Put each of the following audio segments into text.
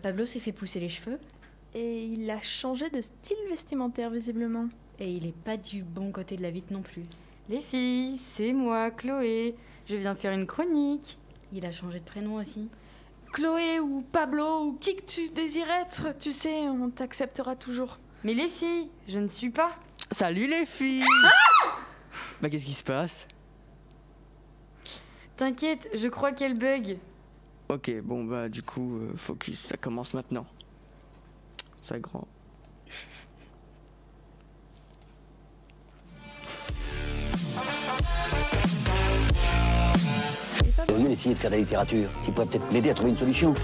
Pablo s'est fait pousser les cheveux. Et il a changé de style vestimentaire, visiblement. Et il est pas du bon côté de la vitre non plus. Les filles, c'est moi, Chloé. Je viens faire une chronique. Il a changé de prénom aussi. Chloé ou Pablo ou qui que tu désires être, tu sais, on t'acceptera toujours. Mais les filles, je ne suis pas. Salut les filles. Bah qu'est-ce qui se passe? T'inquiète, je crois qu'elle bug. Ok, bon bah du coup, focus, ça commence maintenant. Ça grand. Au lieu d'essayer de faire de la littérature, tu pourrais peut-être m'aider à trouver une solution.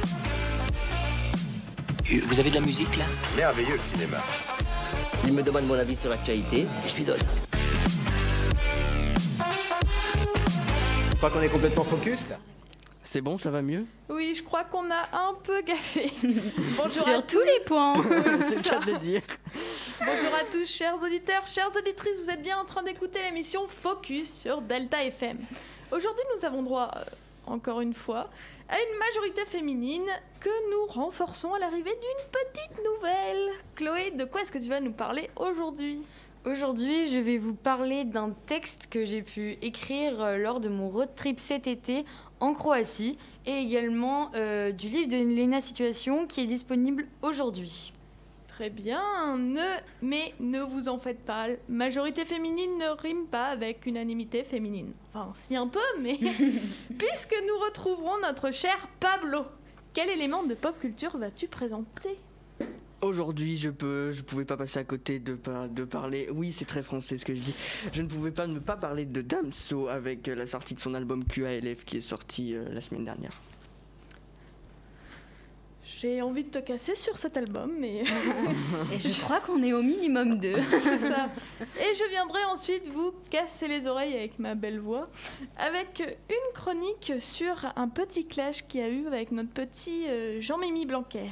Vous avez de la musique là? Merveilleux le cinéma. Il me demande mon avis sur l'actualité et je lui donne. Je crois qu'on est complètement focus là. C'est bon, ça va mieux? Oui, je crois qu'on a un peu gaffé. Bonjour à Sur tous. tous les points. C'est le cas de le dire. Bonjour à tous, chers auditeurs, chères auditrices, vous êtes bien en train d'écouter l'émission Focus sur Delta FM. Aujourd'hui, nous avons droit, encore une fois, à une majorité féminine que nous renforçons à l'arrivée d'une petite nouvelle. Chloé, de quoi est-ce que tu vas nous parler aujourd'hui ? Aujourd'hui, je vais vous parler d'un texte que j'ai pu écrire lors de mon road trip cet été en Croatie et également du livre de Léna Situation qui est disponible aujourd'hui. Très bien, mais ne vous en faites pas. Majorité féminine ne rime pas avec unanimité féminine. Enfin, si un peu, mais puisque nous retrouverons notre cher Pablo. Quel élément de pop culture vas-tu présenter ? Aujourd'hui, je pouvais pas passer à côté de parler. Oui, c'est très français ce que je dis. Je ne pouvais pas ne pas parler de Damso avec la sortie de son album QALF qui est sorti la semaine dernière. J'ai envie de te casser sur cet album, mais... Et je crois qu'on est au minimum 2. C'est ça. Et je viendrai ensuite vous casser les oreilles avec ma belle voix, avec une chronique sur un petit clash qu'il y a eu avec notre petit Jean-Mimi Blanquer.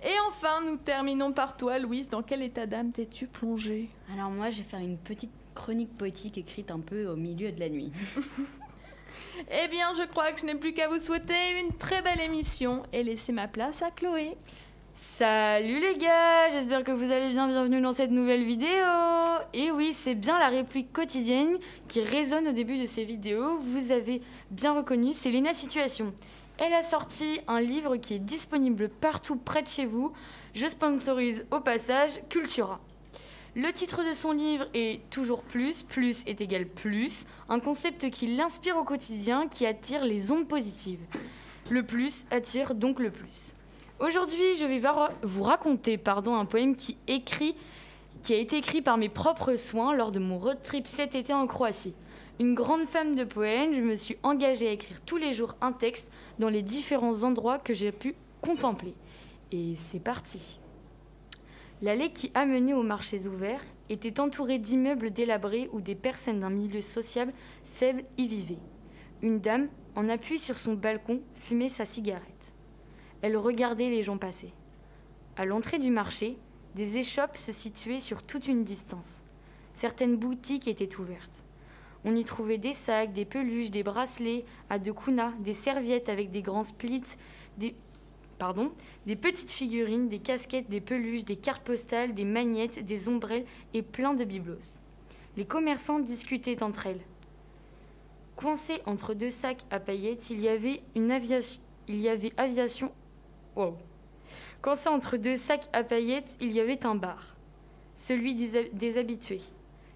Et enfin, nous terminons par toi, Louise. Dans quel état d'âme t'es-tu plongée ? Alors moi, je vais faire une petite chronique poétique écrite un peu au milieu de la nuit. Eh bien, je crois que je n'ai plus qu'à vous souhaiter une très belle émission et laisser ma place à Chloé. Salut les gars, j'espère que vous allez bien, bienvenue dans cette nouvelle vidéo. Et oui, c'est bien la réplique quotidienne qui résonne au début de ces vidéos. Vous avez bien reconnu, c'est Léna Situation. Elle a sorti un livre qui est disponible partout près de chez vous. Je sponsorise au passage Cultura. Le titre de son livre est Toujours plus, plus est égal plus, un concept qui l'inspire au quotidien, qui attire les ondes positives. Le plus attire donc le plus. Aujourd'hui, je vais vous raconter un poème qui a été écrit par mes propres soins lors de mon road trip cet été en Croatie. Une grande femme de poèmes, je me suis engagée à écrire tous les jours un texte dans les différents endroits que j'ai pu contempler. Et c'est parti. L'allée qui amenait aux marchés ouverts était entourée d'immeubles délabrés où des personnes d'un milieu social faible y vivaient. Une dame, en appui sur son balcon, fumait sa cigarette. Elle regardait les gens passer. À l'entrée du marché, des échoppes se situaient sur toute une distance. Certaines boutiques étaient ouvertes. On y trouvait des sacs, des peluches, des bracelets à deux kunas, des serviettes avec des grands splits, des petites figurines, des casquettes, des peluches, des cartes postales, des magnettes, des ombrelles et plein de biblos. Les commerçants discutaient entre elles. Coincés entre deux sacs à paillettes, Coincés entre deux sacs à paillettes, il y avait un bar, celui des habitués.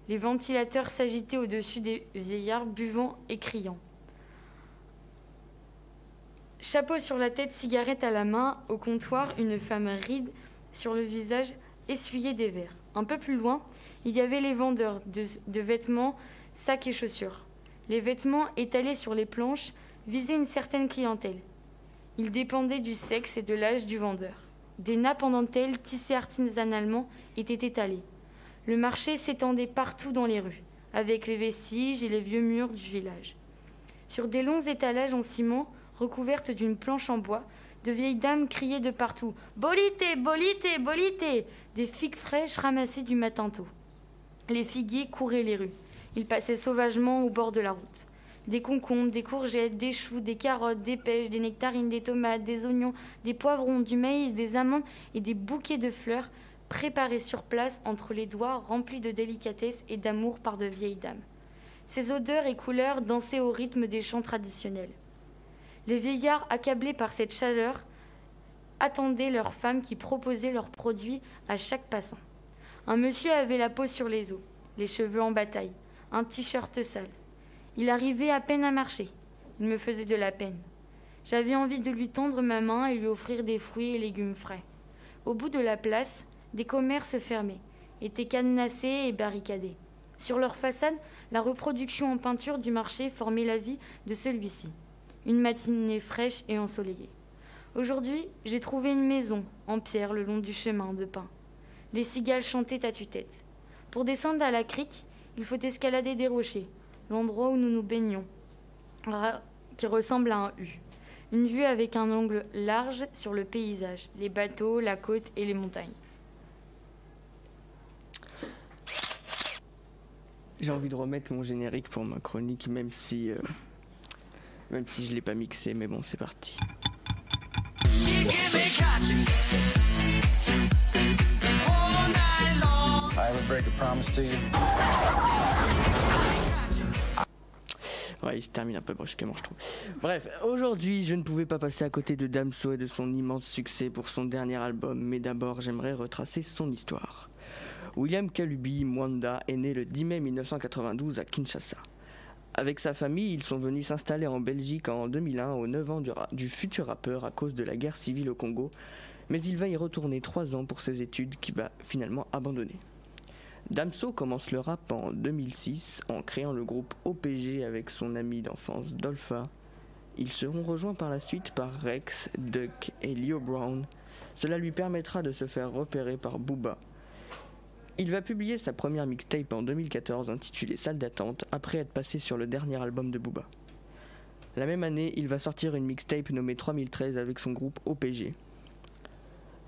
Les ventilateurs s'agitaient au-dessus des vieillards buvant et criant. Chapeau sur la tête, cigarette à la main, au comptoir, une femme ride sur le visage essuyait des verres. Un peu plus loin, il y avait les vendeurs de vêtements, sacs et chaussures. Les vêtements étalés sur les planches visaient une certaine clientèle. Ils dépendaient du sexe et de l'âge du vendeur. Des nappes en dentelle tissées artisanalement étaient étalées. Le marché s'étendait partout dans les rues, avec les vestiges et les vieux murs du village. Sur des longs étalages en ciment, recouvertes d'une planche en bois, de vieilles dames criaient de partout « Bolite, bolite, bolite !» Des figues fraîches ramassées du matin tôt. Les figuiers couraient les rues. Ils passaient sauvagement au bord de la route. Des concombres, des courgettes, des choux, des carottes, des pêches, des nectarines, des tomates, des oignons, des poivrons, du maïs, des amandes et des bouquets de fleurs préparés sur place entre les doigts remplis de délicatesse et d'amour par de vieilles dames. Ces odeurs et couleurs dansaient au rythme des chants traditionnels. Les vieillards, accablés par cette chaleur, attendaient leurs femmes qui proposaient leurs produits à chaque passant. Un monsieur avait la peau sur les os, les cheveux en bataille, un t-shirt sale. Il arrivait à peine à marcher. Il me faisait de la peine. J'avais envie de lui tendre ma main et lui offrir des fruits et légumes frais. Au bout de la place, des commerces fermés, étaient cadenassés et barricadés. Sur leur façade, la reproduction en peinture du marché formait la vie de celui-ci. Une matinée fraîche et ensoleillée. Aujourd'hui, j'ai trouvé une maison en pierre le long du chemin de pin. Les cigales chantaient à tue-tête. Pour descendre à la crique, il faut escalader des rochers, l'endroit où nous nous baignons, qui ressemble à un U. Une vue avec un angle large sur le paysage, les bateaux, la côte et les montagnes. J'ai envie de remettre mon générique pour ma chronique, même si je l'ai pas mixé, mais bon, c'est parti. I would break a promise to you. Ouais, il se termine un peu brusquement, je trouve. Bref, aujourd'hui, je ne pouvais pas passer à côté de Damso et de son immense succès pour son dernier album, mais d'abord, j'aimerais retracer son histoire. William Kalubi Mwanda est né le 10 mai 1992 à Kinshasa. Avec sa famille, ils sont venus s'installer en Belgique en 2001, aux 9 ans du futur rappeur à cause de la guerre civile au Congo, mais il va y retourner 3 ans pour ses études qu'il va finalement abandonner. Damso commence le rap en 2006 en créant le groupe OPG avec son ami d'enfance Dolpha. Ils seront rejoints par la suite par Rex, Duck et Leo Brown. Cela lui permettra de se faire repérer par Booba. Il va publier sa première mixtape en 2014 intitulée Salle d'attente après être passé sur le dernier album de Booba. La même année, il va sortir une mixtape nommée 3013 avec son groupe OPG.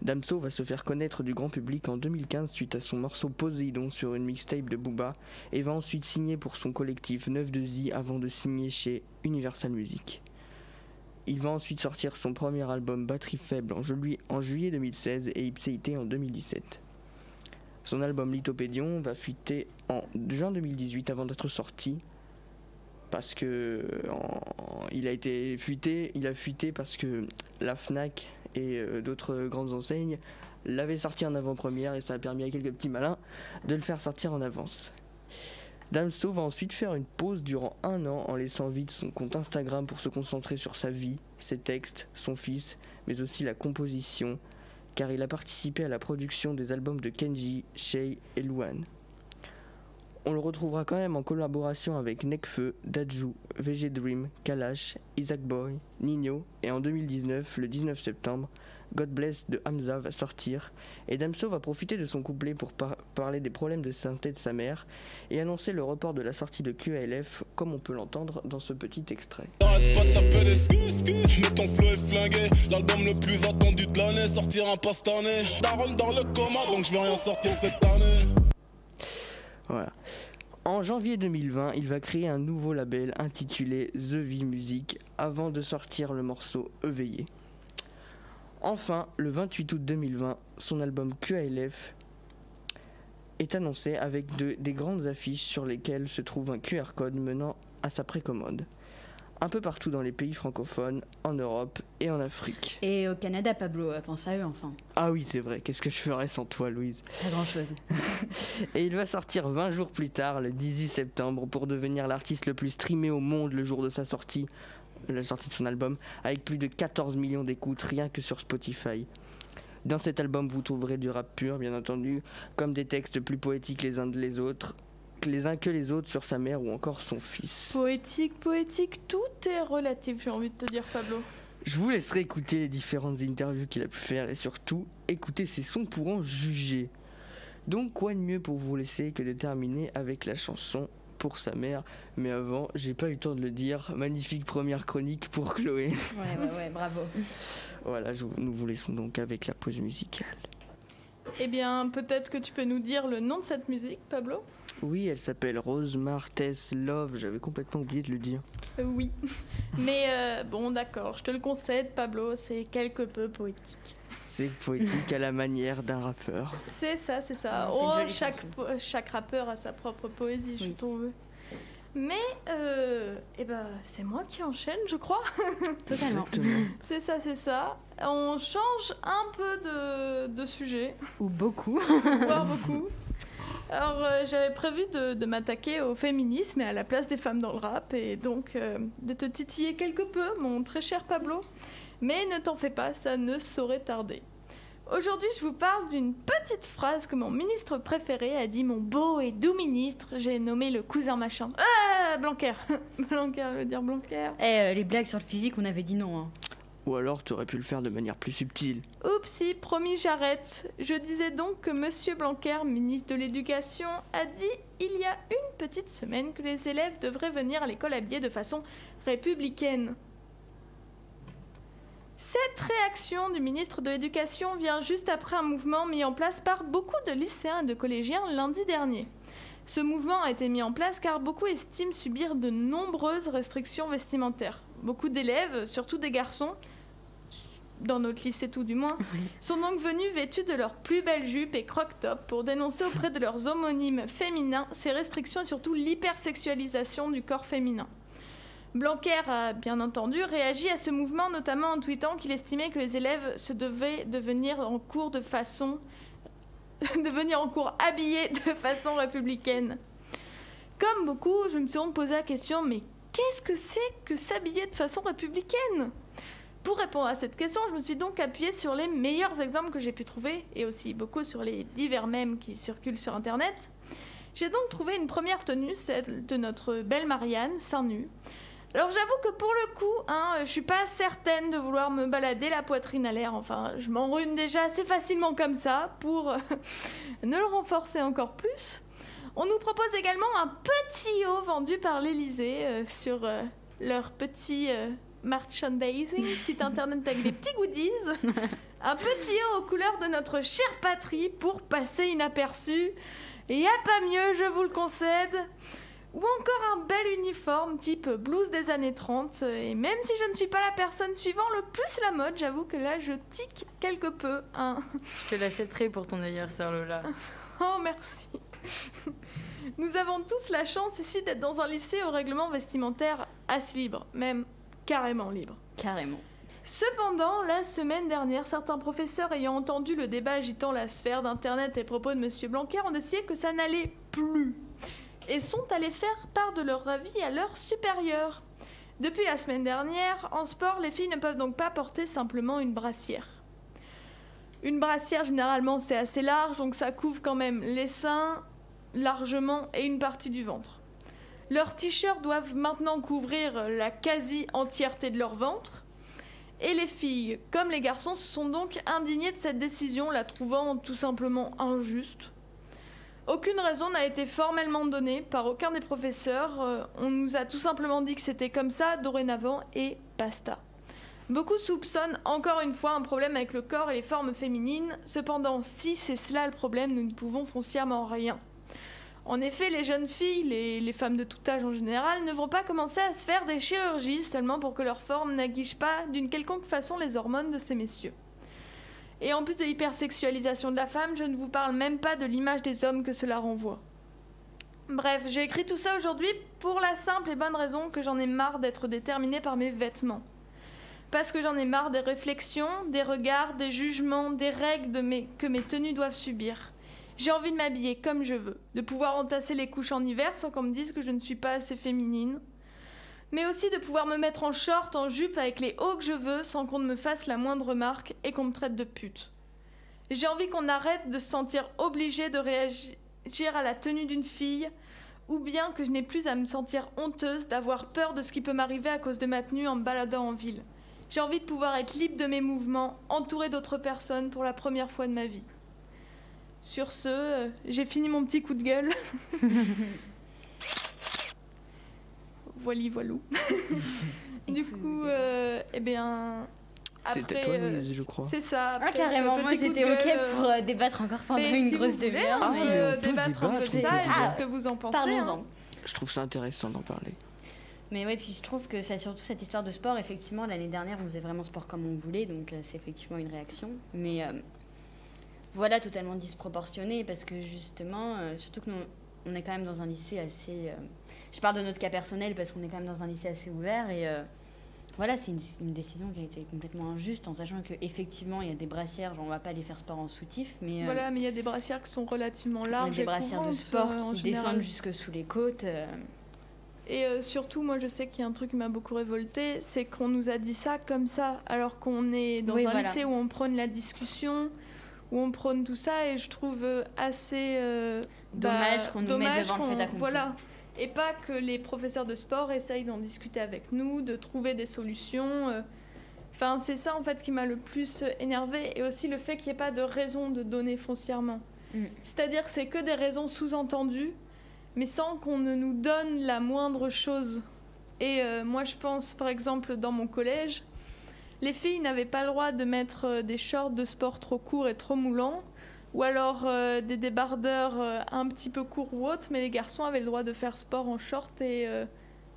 Damso va se faire connaître du grand public en 2015 suite à son morceau Poséidon sur une mixtape de Booba et va ensuite signer pour son collectif 9-2i avant de signer chez Universal Music. Il va ensuite sortir son premier album Batterie Faible en juillet 2016 et Ipséité en 2017. Son album Lithopédion va fuiter en juin 2018 avant d'être sorti parce que il a fuité parce que la Fnac et d'autres grandes enseignes l'avaient sorti en avant-première et ça a permis à quelques petits malins de le faire sortir en avance. Damso va ensuite faire une pause durant 1 an en laissant vide son compte Instagram pour se concentrer sur sa vie, ses textes, son fils, mais aussi la composition, car il a participé à la production des albums de Kenji, Shay et Luan. On le retrouvera quand même en collaboration avec Nekfeu, Dadju, VG Dream, Kalash, Isaac Boy, Nino et en 2019, le 19 septembre, God Bless de Hamza va sortir et Damso va profiter de son couplet pour parler des problèmes de santé de sa mère et annoncer le report de la sortie de QALF comme on peut l'entendre dans ce petit extrait. Arrête pas de taper des mais ton flow est flingué. L'album le plus attendu de l'année sortira pas cette année. Daron dans le coma donc je vais rien sortir cette année. Voilà. En janvier 2020, il va créer un nouveau label intitulé The V Music avant de sortir le morceau Éveillé. Enfin, le 28 août 2020, son album QALF est annoncé avec des grandes affiches sur lesquelles se trouve un QR code menant à sa précommande. Un peu partout dans les pays francophones, en Europe et en Afrique. Et au Canada, Pablo, pense à eux enfin. Ah oui, c'est vrai, qu'est-ce que je ferais sans toi, Louise? Pas grand-chose. Et il va sortir 20 jours plus tard, le 18 septembre, pour devenir l'artiste le plus streamé au monde le jour de sa sortie, la sortie de son album, avec plus de 14 millions d'écoutes rien que sur Spotify. Dans cet album, vous trouverez du rap pur, bien entendu, comme des textes plus poétiques les uns que les autres sur sa mère ou encore son fils. Poétique, tout est relatif, j'ai envie de te dire, Pablo. Je vous laisserai écouter les différentes interviews qu'il a pu faire et surtout écouter ses sons pour en juger. Donc quoi de mieux pour vous laisser que de terminer avec la chanson Pour sa mère. Mais avant, j'ai pas eu le temps de le dire, magnifique première chronique pour Chloé. Ouais, bravo. Voilà, nous vous laissons donc avec la pause musicale. Eh bien, peut-être que tu peux nous dire le nom de cette musique, Pablo ? Oui, elle s'appelle Rose Martès Love, j'avais complètement oublié de le dire. Oui. Mais bon, d'accord, je te le concède, Pablo, c'est quelque peu poétique. C'est poétique à la manière d'un rappeur. C'est ça, c'est ça. Ah, c'est une Oh, jolie chaque rappeur a sa propre poésie, je Oui. trouve. Mais, c'est moi qui enchaîne, je crois. Totalement. Exactement. C'est ça, c'est ça. On change un peu de sujet, Ou beaucoup. voire beaucoup. Alors, j'avais prévu de m'attaquer au féminisme et à la place des femmes dans le rap, et donc de te titiller quelque peu, mon très cher Pablo. Mais ne t'en fais pas, ça ne saurait tarder. Aujourd'hui, je vous parle d'une petite phrase que mon ministre préféré a dit, mon beau et doux ministre, j'ai nommé le cousin machin. Ah, Blanquer. Blanquer, je veux dire Blanquer. Les blagues sur le physique, on avait dit non. Hein. Ou alors tu aurais pu le faire de manière plus subtile. Oupsie, promis, j'arrête. Je disais donc que Monsieur Blanquer, ministre de l'Éducation, a dit il y a une petite semaine que les élèves devraient venir à l'école habillés de façon républicaine. Cette réaction du ministre de l'Éducation vient juste après un mouvement mis en place par beaucoup de lycéens et de collégiens lundi dernier. Ce mouvement a été mis en place car beaucoup estiment subir de nombreuses restrictions vestimentaires. Beaucoup d'élèves, surtout des garçons, dans notre lycée tout du moins, sont donc venus vêtus de leurs plus belles jupes et croque-top pour dénoncer auprès de leurs homonymes féminins ces restrictions et surtout l'hypersexualisation du corps féminin. Blanquer a bien entendu réagi à ce mouvement, notamment en tweetant qu'il estimait que les élèves se devaient de venir en cours habillés de façon républicaine. Comme beaucoup, je me suis donc posé la question, mais qu'est-ce que c'est que s'habiller de façon républicaine ? Pour répondre à cette question, je me suis donc appuyée sur les meilleurs exemples que j'ai pu trouver, et aussi beaucoup sur les divers mèmes qui circulent sur Internet. J'ai donc trouvé une première tenue, celle de notre belle Marianne, seins nus. Alors j'avoue que pour le coup, je suis pas certaine de vouloir me balader la poitrine à l'air. Enfin, je m'enrhume déjà assez facilement comme ça pour ne le renforcer encore plus. On nous propose également un petit haut vendu par l'Elysée sur leur petit merchandising, site internet avec des petits goodies. Un petit haut aux couleurs de notre chère patrie pour passer inaperçu. Et y a pas mieux, je vous le concède. Ou encore un bel uniforme type blouse des années 30. Et même si je ne suis pas la personne suivant le plus la mode, j'avoue que là je tique quelque peu. Je te l'achèterai pour ton anniversaire, Lola. Oh merci. Nous avons tous la chance ici d'être dans un lycée au règlement vestimentaire assez libre, même carrément libre. Carrément. Cependant, la semaine dernière, certains professeurs ayant entendu le débat agitant la sphère d'Internet et propos de M. Blanquer ont décidé que ça n'allait plus et sont allés faire part de leur avis à leurs supérieurs. Depuis la semaine dernière, en sport, les filles ne peuvent donc pas porter simplement une brassière. Une brassière, généralement, c'est assez large, donc ça couvre quand même les seins largement et une partie du ventre. Leurs t-shirts doivent maintenant couvrir la quasi-entièreté de leur ventre. Et les filles, comme les garçons, se sont donc indignés de cette décision, la trouvant tout simplement injuste. Aucune raison n'a été formellement donnée par aucun des professeurs. On nous a tout simplement dit que c'était comme ça dorénavant et basta. Beaucoup soupçonnent encore une fois un problème avec le corps et les formes féminines. Cependant, si c'est cela le problème, nous ne pouvons foncièrement rien. En effet, les jeunes filles, les femmes de tout âge en général, ne vont pas commencer à se faire des chirurgies seulement pour que leur forme n'aguiche pas d'une quelconque façon les hormones de ces messieurs. Et en plus de l'hypersexualisation de la femme, je ne vous parle même pas de l'image des hommes que cela renvoie. Bref, j'ai écrit tout ça aujourd'hui pour la simple et bonne raison que j'en ai marre d'être déterminée par mes vêtements. Parce que j'en ai marre des réflexions, des regards, des jugements, des règles que mes tenues doivent subir. J'ai envie de m'habiller comme je veux, de pouvoir entasser les couches en hiver sans qu'on me dise que je ne suis pas assez féminine, mais aussi de pouvoir me mettre en short, en jupe avec les hauts que je veux sans qu'on ne me fasse la moindre remarque et qu'on me traite de pute. J'ai envie qu'on arrête de se sentir obligé de réagir à la tenue d'une fille, ou bien que je n'ai plus à me sentir honteuse d'avoir peur de ce qui peut m'arriver à cause de ma tenue en me baladant en ville. J'ai envie de pouvoir être libre de mes mouvements, entourée d'autres personnes pour la première fois de ma vie. Sur ce, j'ai fini mon petit coup de gueule. Voilou. Du coup, C'était toi, Louise, je crois. C'est ça. Ah, après carrément, ce moi petit coup j'étais de ok gueule, pour débattre encore pendant mais une si grosse vous voulez, demi-heure. on mais- peut débattre un peu de ça et Ah, de ce que vous en pensez. Parlons-en. hein. Je trouve ça intéressant d'en parler. Mais ouais, puis je trouve que surtout cette histoire de sport, effectivement, l'année dernière, on faisait vraiment sport comme on voulait, donc c'est effectivement une réaction. Mais voilà, totalement disproportionné, parce que justement, surtout que nous, on est quand même dans un lycée assez... je parle de notre cas personnel, parce qu'on est quand même dans un lycée assez ouvert, et voilà, c'est une décision qui a été complètement injuste, en sachant qu'effectivement, il y a des brassières, genre on va pas aller faire sport en soutif, mais... Voilà, mais il y a des brassières qui sont relativement larges. des et brassières de courantes, sport en qui général. descendent jusque sous les côtes. Et surtout, moi, je sais qu'il y a un truc qui m'a beaucoup révoltée, c'est qu'on nous a dit ça comme ça, alors qu'on est dans Oui, un voilà. lycée où on prône la discussion, où on prône tout ça, et je trouve assez Dommage qu'on nous mette devant le fait accompli. Voilà. Et pas que les professeurs de sport essayent d'en discuter avec nous, de trouver des solutions. Enfin, c'est ça, en fait, qui m'a le plus énervée, et aussi le fait qu'il n'y ait pas de raison de donner foncièrement. C'est-à-dire que c'est que des raisons sous-entendues, mais sans qu'on ne nous donne la moindre chose. Et moi, je pense, par exemple, dans mon collège, les filles n'avaient pas le droit de mettre des shorts de sport trop courts et trop moulants, ou alors des débardeurs un petit peu courts ou autres, mais les garçons avaient le droit de faire sport en short et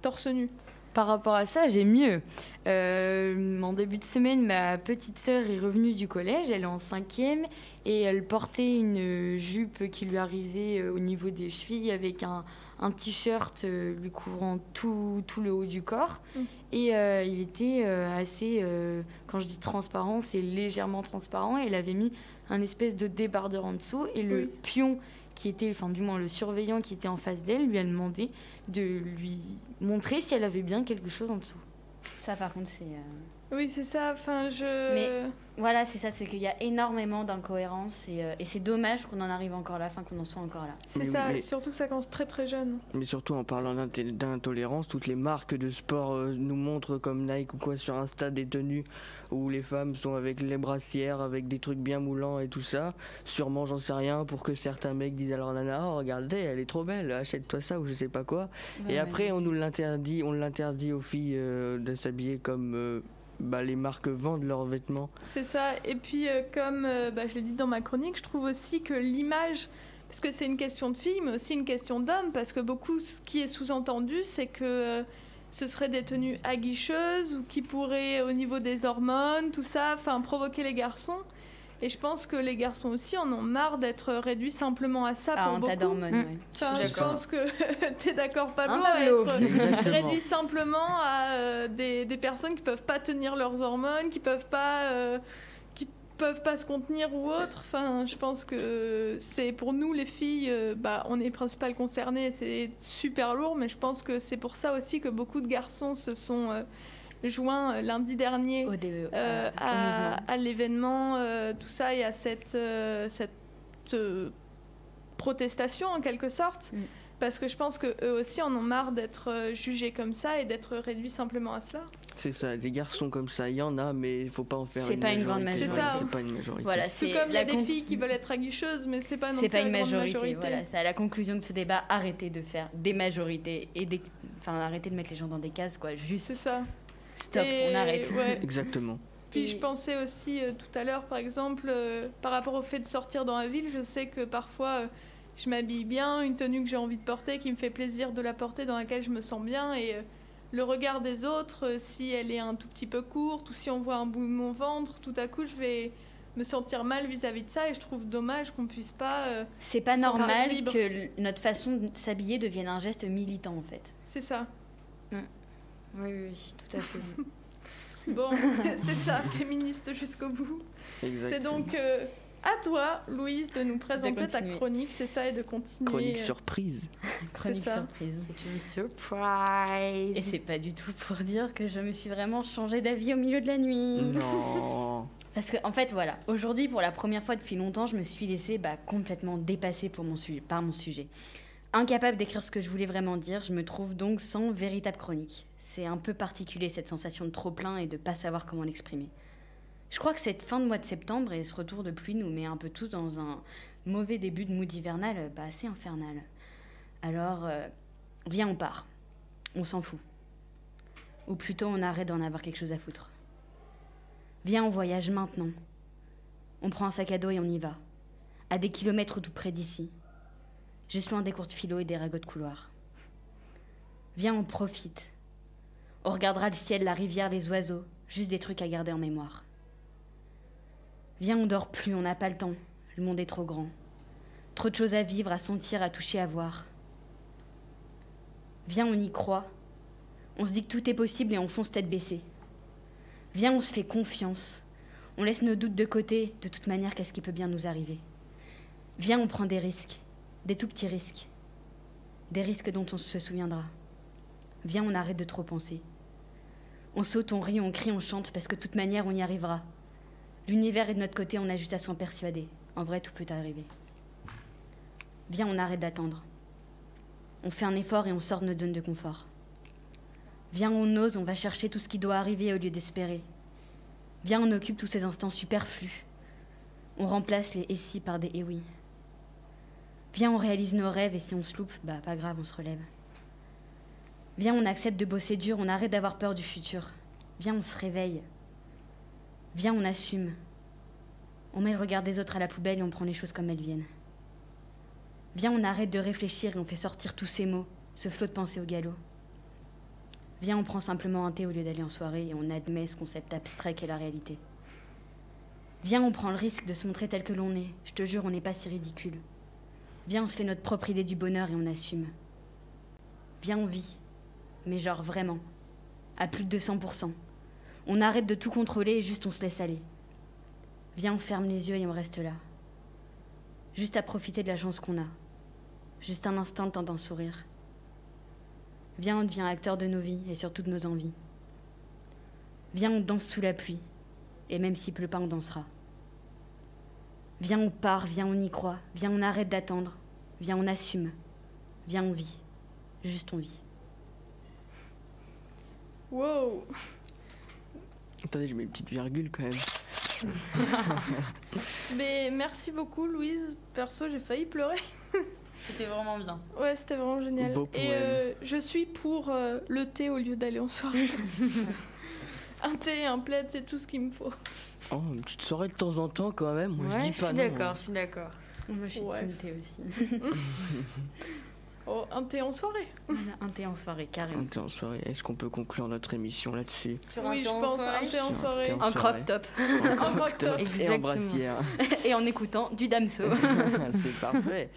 torse nu. Par rapport à ça, j'ai mieux. En début de semaine, ma petite sœur est revenue du collège, elle est en 5e, et elle portait une jupe qui lui arrivait au niveau des chevilles avec un t-shirt lui couvrant tout le haut du corps. Et il était assez, quand je dis transparent, c'est légèrement transparent, et elle avait mis un espèce de débardeur en dessous, et le pion qui était, enfin du moins le surveillant qui était en face d'elle, lui a demandé de lui montrer si elle avait bien quelque chose en dessous. Ça, par contre, c'est... Oui, c'est ça. Enfin, Mais voilà, c'est ça, c'est qu'il y a énormément d'incohérences et c'est dommage qu'on en arrive encore là, qu'on en soit encore là. C'est ça, surtout que ça commence très très jeune. Mais surtout en parlant d'intolérance, toutes les marques de sport nous montrent comme Nike ou quoi sur Insta des tenues où les femmes sont avec les brassières, avec des trucs bien moulants et tout ça. Sûrement, j'en sais rien, pour que certains mecs disent à leur nana, oh regardez, elle est trop belle, achète-toi ça ou je sais pas quoi. Ouais, et après, on l'interdit aux filles de s'habiller comme... les marques vendent leurs vêtements. C'est ça. Et puis, comme je l'ai dit dans ma chronique, je trouve aussi que l'image, parce que c'est une question de filles, mais aussi une question d'hommes, parce que beaucoup, ce qui est sous-entendu, c'est que ce seraient des tenues aguicheuses ou qui pourraient, au niveau des hormones, tout ça, provoquer les garçons. Et je pense que les garçons aussi en ont marre d'être réduits simplement à ça pour un beaucoup. tas d'hormones, ouais. Je pense que t'es d'accord, Pablo, Pablo. à être réduit simplement à des personnes qui peuvent pas tenir leurs hormones, qui peuvent pas se contenir ou autre. Enfin, je pense que c'est pour nous les filles, on est principales concernées, c'est super lourd, mais je pense que c'est pour ça aussi que beaucoup de garçons se sont joints lundi dernier à l'événement, tout ça, et à cette protestation en quelque sorte, parce que je pense qu'eux aussi en ont marre d'être jugés comme ça et d'être réduits simplement à cela. C'est ça, des garçons comme ça, il y en a, mais il faut pas en faire C'est pas une grande majorité. C'est ça. C'est pas une majorité. Voilà, Tout comme il y a des filles qui veulent être aguicheuses, mais c'est pas non plus pas une la grande majorité. Voilà, c'est à la conclusion de ce débat, arrêtez de faire des majorités et arrêtez de mettre les gens dans des cases, quoi. Juste. C'est ça. Stop, on arrête. Ouais. Exactement. Puis je pensais aussi tout à l'heure, par exemple, par rapport au fait de sortir dans la ville, je sais que parfois je m'habille bien, une tenue que j'ai envie de porter, qui me fait plaisir de la porter, dans laquelle je me sens bien, et le regard des autres, si elle est un tout petit peu courte ou si on voit un bout de mon ventre, tout à coup je vais me sentir mal vis-à-vis de ça, et je trouve dommage qu'on puisse pas... c'est pas normal libre. que notre façon de s'habiller devienne un geste militant, en fait. C'est ça. Oui, tout à fait. Bon, c'est ça, féministe jusqu'au bout. Exactement. C'est donc à toi, Louise, de nous présenter ta chronique, c'est ça, et de continuer. Chronique surprise. Chronique ça. surprise. C'est une surprise. Et c'est pas du tout pour dire que je me suis vraiment changée d'avis au milieu de la nuit. Non. Parce que, en fait, voilà, aujourd'hui, pour la première fois depuis longtemps, je me suis laissée complètement dépasser par mon sujet. Incapable d'écrire ce que je voulais vraiment dire, je me trouve donc sans véritable chronique. C'est un peu particulier, cette sensation de trop-plein et de pas savoir comment l'exprimer. Je crois que cette fin de mois de septembre et ce retour de pluie nous met un peu tous dans un mauvais début de mood hivernal assez infernal. Alors, viens, on part. On s'en fout. Ou plutôt, on arrête d'en avoir quelque chose à foutre. Viens, on voyage maintenant. On prend un sac à dos et on y va. À des kilomètres tout près d'ici. Juste loin des courtes philo et des ragots de couloir. Viens, on profite. On regardera le ciel, la rivière, les oiseaux. Juste des trucs à garder en mémoire. Viens, on dort plus, on n'a pas le temps. Le monde est trop grand. Trop de choses à vivre, à sentir, à toucher, à voir. Viens, on y croit. On se dit que tout est possible et on fonce tête baissée. Viens, on se fait confiance. On laisse nos doutes de côté. De toute manière, qu'est-ce qui peut bien nous arriver? Viens, on prend des risques. Des tout petits risques. Des risques dont on se souviendra. Viens, on arrête de trop penser. On saute, on rit, on crie, on chante, parce que de toute manière, on y arrivera. L'univers est de notre côté, on a juste à s'en persuader. En vrai, tout peut arriver. Viens, on arrête d'attendre. On fait un effort et on sort de notre zone de confort. Viens, on ose, on va chercher tout ce qui doit arriver au lieu d'espérer. Viens, on occupe tous ces instants superflus. On remplace les « et si » par des « et oui ». Viens, on réalise nos rêves et si on se loupe, bah pas grave, on se relève. Viens, on accepte de bosser dur, on arrête d'avoir peur du futur. Viens, on se réveille. Viens, on assume. On met le regard des autres à la poubelle et on prend les choses comme elles viennent. Viens, on arrête de réfléchir et on fait sortir tous ces mots, ce flot de pensées au galop. Viens, on prend simplement un thé au lieu d'aller en soirée et on admet ce concept abstrait qu'est la réalité. Viens, on prend le risque de se montrer tel que l'on est. Je te jure, on n'est pas si ridicule. Viens, on se fait notre propre idée du bonheur et on assume. Viens, on vit. Mais genre vraiment. À plus de 200%. On arrête de tout contrôler et juste on se laisse aller. Viens, on ferme les yeux et on reste là. Juste à profiter de la chance qu'on a. Juste un instant, le temps d'un sourire. Viens, on devient acteur de nos vies et surtout de nos envies. Viens, on danse sous la pluie. Et même s'il pleut pas, on dansera. Viens, on part, viens, on y croit. Viens, on arrête d'attendre. Viens, on assume. Viens, on vit. Juste on vit. Wow. Attendez, je mets une petite virgule quand même. Mais merci beaucoup, Louise. Perso, j'ai failli pleurer. C'était vraiment bien. Ouais, c'était vraiment génial. Beau Et je suis pour le thé au lieu d'aller en soirée. Un thé, un plaid, c'est tout ce qu'il me faut. Oh, une petite soirée de temps en temps quand même. Moi, Ouais, je dis pas non. je suis d'accord. Moi, je suis Ouais. team thé aussi. Oh, un thé en soirée. Voilà, un thé en soirée, carrément. Un thé en soirée. Est-ce qu'on peut conclure notre émission là-dessus? Sur Oui, un je temps en pense, soirée. un thé en Sur un soirée. thé en En soirée. crop top. En crop top. Et en Exactement. brassière. Et en écoutant du Damso. C'est parfait.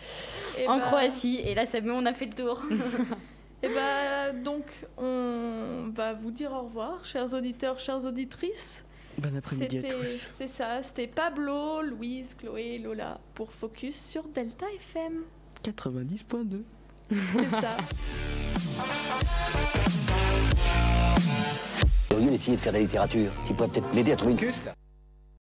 Et En bah, Croatie. Et là, ça me on a fait le tour. Et bah, donc, on va vous dire au revoir, chers auditeurs, chères auditrices. Bon après-midi à tous. C'est ça, c'était Pablo, Louise, Chloé, Lola pour Focus sur Delta FM. 90.2. C'est ça. Au lieu d'essayer de faire de la littérature, tu pourrais peut-être m'aider à trouver une... Focus, là.